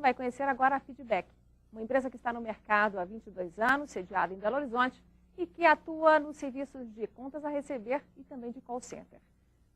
Você vai conhecer agora a Feedback, uma empresa que está no mercado há 22 anos, sediada em Belo Horizonte e que atua nos serviços de contas a receber e também de call center.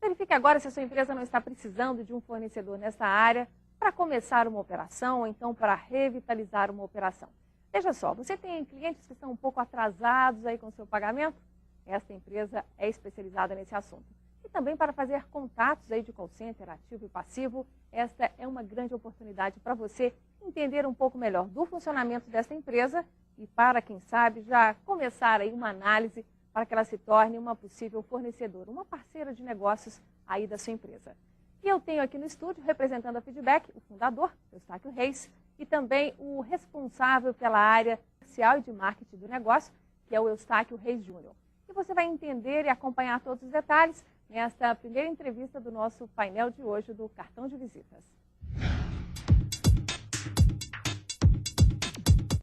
Verifique agora se a sua empresa não está precisando de um fornecedor nessa área para começar uma operação ou então para revitalizar uma operação. Veja só, você tem clientes que estão um pouco atrasados aí com o seu pagamento? Esta empresa é especializada nesse assunto. E também para fazer contatos aí de call center ativo e passivo, esta é uma grande oportunidade para você entender um pouco melhor do funcionamento desta empresa e para, quem sabe, já começar aí uma análise para que ela se torne uma possível fornecedora, uma parceira de negócios aí da sua empresa. E eu tenho aqui no estúdio, representando a Feedback, o fundador, Eustáquio Reis, e também o responsável pela área comercial e de marketing do negócio, que é o Eustáquio Reis Júnior. E você vai entender e acompanhar todos os detalhes nesta primeira entrevista do nosso painel de hoje do Cartão de Visitas.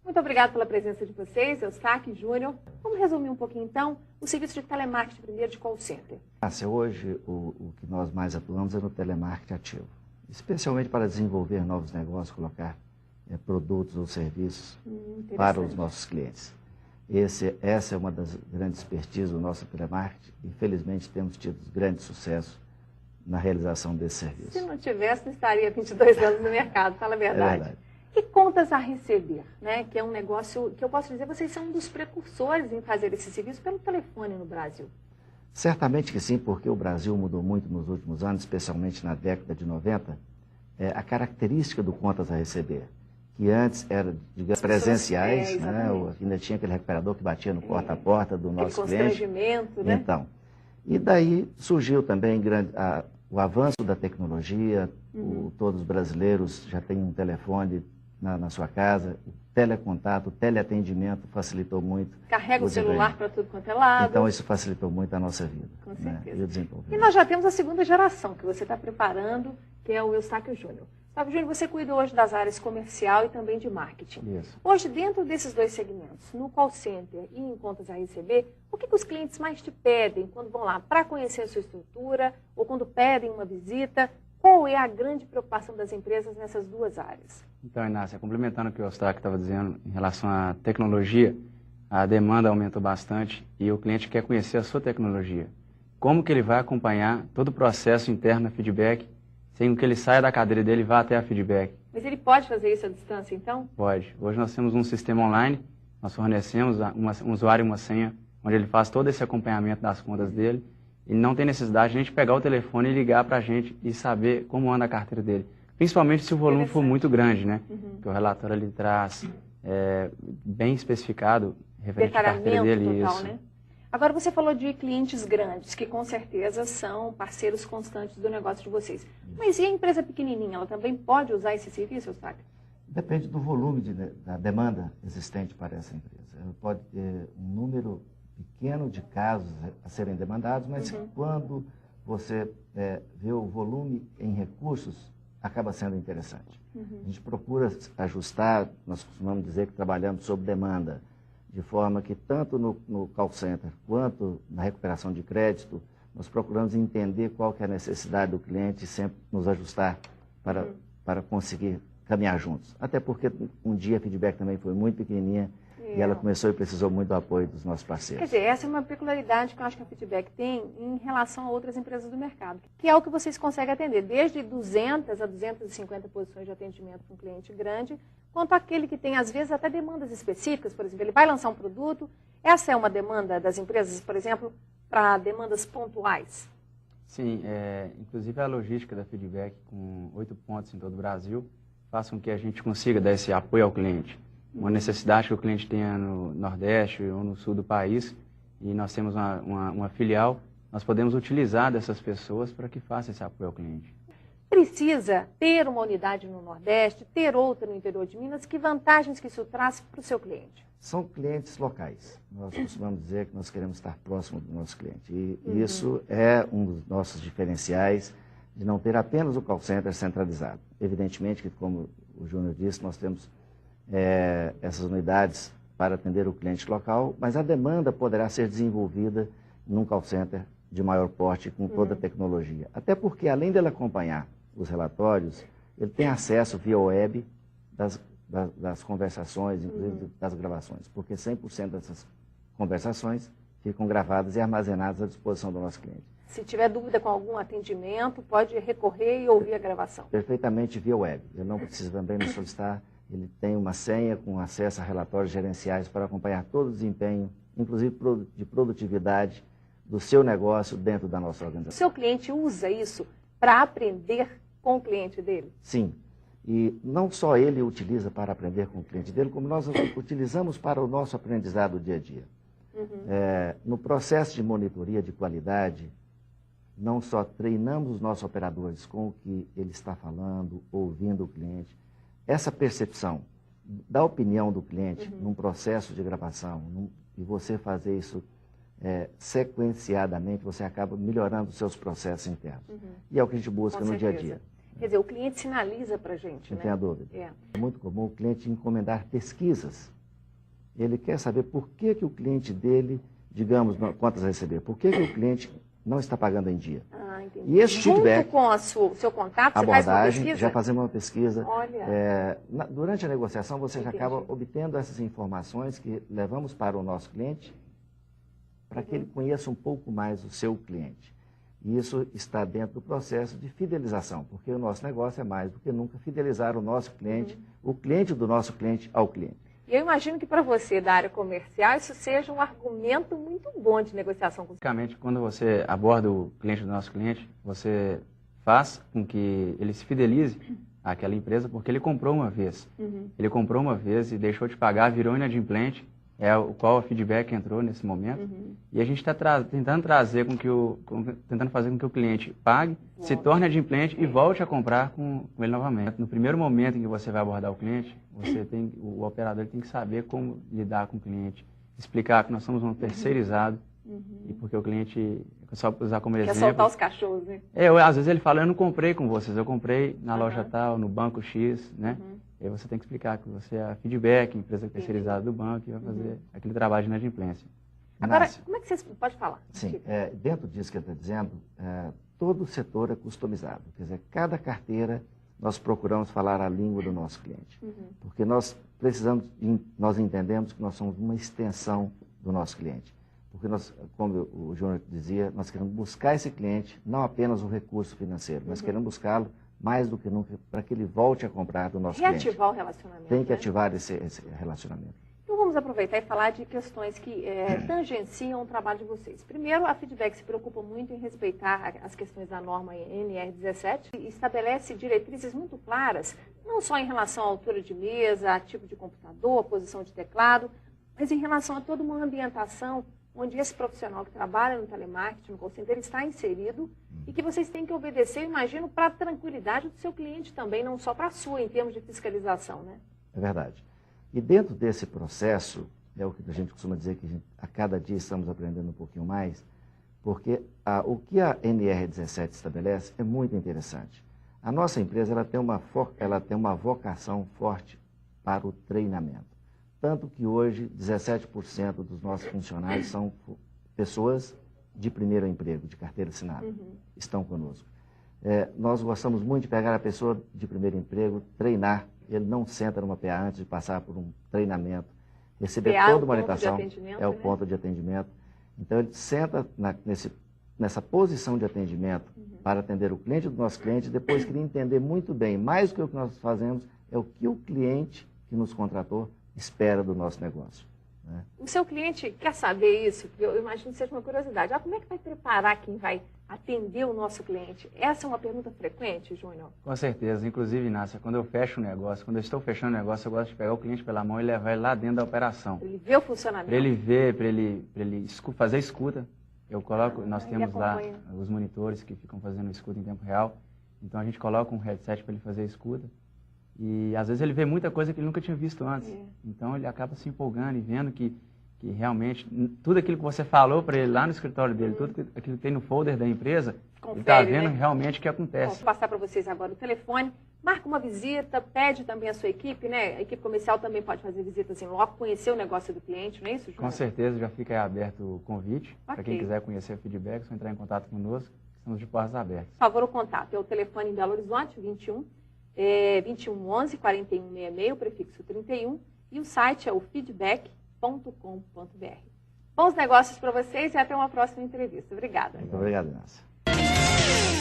Muito obrigada pela presença de vocês, Eustáquio Júnior. Vamos resumir um pouquinho, então, o serviço de telemarketing primeiro de call center. Hoje, o que nós mais atuamos é no telemarketing ativo, especialmente para desenvolver novos negócios, colocar produtos ou serviços para os nossos clientes. Essa é uma das grandes expertises do nosso telemarketing e, felizmente, temos tido grande sucesso na realização desse serviço. Se não tivesse, não estaria 22 anos no mercado, fala a verdade. É verdade. E contas a receber, né? Que é um negócio que eu posso dizer, vocês são um dos precursores em fazer esse serviço pelo telefone no Brasil. Certamente que sim, porque o Brasil mudou muito nos últimos anos, especialmente na década de 90, a característica do contas a receber, que antes era, digamos, presenciais, né? Ainda tinha aquele recuperador que batia no porta a porta do nosso cliente. Né? Então, e daí surgiu também o avanço da tecnologia, todos os brasileiros já têm um telefone na sua casa, o telecontato, o teleatendimento facilitou muito. Carrega o celular para tudo quanto é lado. Então isso facilitou muito a nossa vida. Com certeza. E o desenvolvimento. E nós já temos a segunda geração que você está preparando, que é o Eustáquio Júnior. Eustáquio Júnior, você cuida hoje das áreas comercial e também de marketing. Isso. Hoje, dentro desses dois segmentos, no call center e em contas a receber, o que os clientes mais te pedem quando vão lá para conhecer a sua estrutura ou quando pedem uma visita? Qual é a grande preocupação das empresas nessas duas áreas? Então, Inácia, complementando o que o Eustáquio estava dizendo em relação à tecnologia, a demanda aumentou bastante e o cliente quer conhecer a sua tecnologia. Como que ele vai acompanhar todo o processo interno da Feedback, sem que ele saia da cadeira dele e vá até a Feedback? Mas ele pode fazer isso à distância, então? Pode. Hoje nós temos um sistema online, nós fornecemos um usuário e uma senha, onde ele faz todo esse acompanhamento das contas dele. E não tem necessidade de a gente pegar o telefone e ligar para a gente e saber como anda a carteira dele. Principalmente se o volume for muito grande, né? Que o relatório ele traz bem especificado, referente à carteira dele. Total, isso. Né? Agora você falou de clientes grandes, que com certeza são parceiros constantes do negócio de vocês. Mas e a empresa pequenininha, ela também pode usar esse serviço, Eustáquio? Depende do volume da demanda existente para essa empresa. Ela pode ter um número pequeno de casos a serem demandados, mas quando você vê o volume em recursos, acaba sendo interessante. A gente procura ajustar, nós costumamos dizer que trabalhamos sob demanda, de forma que tanto no call center quanto na recuperação de crédito, nós procuramos entender qual que é a necessidade do cliente e sempre nos ajustar para conseguir caminhar juntos. Até porque um dia a Feedback também foi muito pequenininha, e ela começou e precisou muito do apoio dos nossos parceiros. Quer dizer, essa é uma peculiaridade que eu acho que a Feedback tem em relação a outras empresas do mercado, que é o que vocês conseguem atender, desde 200 a 250 posições de atendimento para um cliente grande, quanto aquele que tem, às vezes, até demandas específicas. Por exemplo, ele vai lançar um produto, essa é uma demanda das empresas, por exemplo, para demandas pontuais? Sim, inclusive a logística da Feedback, com 8 pontos em todo o Brasil, faz com que a gente consiga dar esse apoio ao cliente. Uma necessidade que o cliente tenha no Nordeste ou no Sul do país, e nós temos uma filial, nós podemos utilizar dessas pessoas para que faça esse apoio ao cliente. Precisa ter uma unidade no Nordeste, ter outra no interior de Minas? Que vantagens que isso traz para o seu cliente? São clientes locais. Nós costumamos dizer que nós queremos estar próximo do nosso cliente. E isso é um dos nossos diferenciais de não ter apenas o call center centralizado. Evidentemente que, como o Júnior disse, nós temos essas unidades para atender o cliente local, mas a demanda poderá ser desenvolvida num call center de maior porte com toda a tecnologia. Até porque, além dele acompanhar os relatórios, ele tem acesso via web das conversações, inclusive das gravações, porque 100% dessas conversações ficam gravadas e armazenadas à disposição do nosso cliente. Se tiver dúvida com algum atendimento, pode recorrer e ouvir a gravação. Perfeitamente via web. Ele não precisa também nos solicitar, ele tem uma senha com acesso a relatórios gerenciais para acompanhar todo o desempenho, inclusive de produtividade do seu negócio dentro da nossa O organização. seu cliente usa isso para aprender com o cliente dele? Sim. E não só ele utiliza para aprender com o cliente dele, como nós utilizamos para o nosso aprendizado dia a dia. No processo de monitoria de qualidade, não só treinamos os nossos operadores com o que ele está falando, ouvindo o cliente, essa percepção da opinião do cliente num processo de gravação, e você fazer isso sequenciadamente, você acaba melhorando os seus processos internos. E é o que a gente busca no dia a dia. Quer dizer, o cliente sinaliza para a gente, Não né? tenha dúvida. É muito comum o cliente encomendar pesquisas. Ele quer saber por que o cliente dele, digamos, quantas receber, por que o cliente não está pagando em dia. Entendi. E esse Junto feedback, com o seu contato, você faz uma abordagem, pesquisa? já fazemos uma pesquisa. Olha. Durante a negociação, você já Entendi. acaba obtendo essas informações que levamos para o nosso cliente, para que ele conheça um pouco mais o seu cliente. E isso está dentro do processo de fidelização, porque o nosso negócio é mais do que nunca fidelizar o nosso cliente, o cliente do nosso cliente ao cliente. E eu imagino que para você da área comercial isso seja um argumento muito bom de negociação com o Basicamente, quando você aborda o cliente do nosso cliente, você faz com que ele se fidelize àquela empresa, porque ele comprou uma vez. Ele comprou uma vez e deixou de pagar, virou inadimplente, é o qual o feedback entrou nesse momento. E a gente está tentando trazer tentando fazer com que o cliente pague, se torne adimplente e volte a comprar com ele novamente. No primeiro momento em que você vai abordar o cliente, o operador tem que saber como lidar com o cliente, explicar que nós somos um terceirizado e porque o cliente, só usar como exemplo... Quer soltar os cachorros, né? Às vezes ele fala, eu não comprei com vocês, eu comprei na loja tal, no banco X, né? E aí você tem que explicar que você é a feedback, empresa terceirizada do banco, e vai fazer aquele trabalho de inadimplência. Agora, Inácio, como é que você... Pode falar. sim, dentro disso que ele está dizendo, todo o setor é customizado. Quer dizer, cada carteira nós procuramos falar a língua do nosso cliente. Porque nós nós entendemos que nós somos uma extensão do nosso cliente. Porque nós, como o Júnior dizia, nós queremos buscar esse cliente, não apenas um recurso financeiro, nós queremos buscá-lo mais do que nunca para que ele volte a comprar do nosso cliente. Reativar o relacionamento. Tem que né? ativar esse relacionamento. Então vamos aproveitar e falar de questões que tangenciam o trabalho de vocês. Primeiro, a Feedback se preocupa muito em respeitar as questões da norma NR17 e estabelece diretrizes muito claras, não só em relação à altura de mesa, a tipo de computador, posição de teclado, mas em relação a toda uma ambientação onde esse profissional que trabalha no telemarketing, no call center, está inserido e que vocês têm que obedecer, imagino, para a tranquilidade do seu cliente também, não só para a sua, em termos de fiscalização, né? É verdade. E dentro desse processo, é o que a gente costuma dizer que a cada dia estamos aprendendo um pouquinho mais, porque o que a NR17 estabelece é muito interessante. A nossa empresa ela tem uma vocação forte para o treinamento. Tanto que hoje 17% dos nossos funcionários são pessoas de primeiro emprego, de carteira assinada, estão conosco. Nós gostamos muito de pegar a pessoa de primeiro emprego, treinar. Ele não senta numa PA antes de passar por um treinamento, receber toda uma orientação, é o ponto de atendimento. Então ele senta nessa posição de atendimento para atender o cliente do nosso cliente, depois queria entender muito bem, mais do que o que nós fazemos, é o que o cliente que nos contratou espera do nosso negócio. Né? O seu cliente quer saber isso? Porque eu imagino que seja uma curiosidade. Como é que vai preparar quem vai atender o nosso cliente? Essa é uma pergunta frequente, Júnior? Com certeza. Inclusive, Inácia, quando eu fecho o negócio, quando eu estou fechando o negócio, eu gosto de pegar o cliente pela mão e levar ele lá dentro da operação. Para ele ver o funcionamento. Para ele ver, para ele fazer escuta. Nós temos lá os monitores que ficam fazendo escuta em tempo real. Então a gente coloca um headset para ele fazer escuta. E às vezes ele vê muita coisa que ele nunca tinha visto antes. Então ele acaba se empolgando e vendo que realmente tudo aquilo que você falou para ele lá no escritório dele, tudo aquilo que tem no folder da empresa, confere, ele está vendo né? realmente o que acontece. Vou passar para vocês agora o telefone, marca uma visita, pede também a sua equipe, né? A equipe comercial também pode fazer visitas em loco, conhecer o negócio do cliente, não é isso, Júnior? Com certeza, já fica aí aberto o convite. Okay. Para quem quiser conhecer o feedback, é só entrar em contato conosco, estamos de portas abertas. Por favor, o contato é o telefone em Belo Horizonte, 21 2111 4166, o prefixo 31, e o site é o feedback.com.br. Bons negócios para vocês e até uma próxima entrevista. Obrigada. Muito obrigado, Inácia.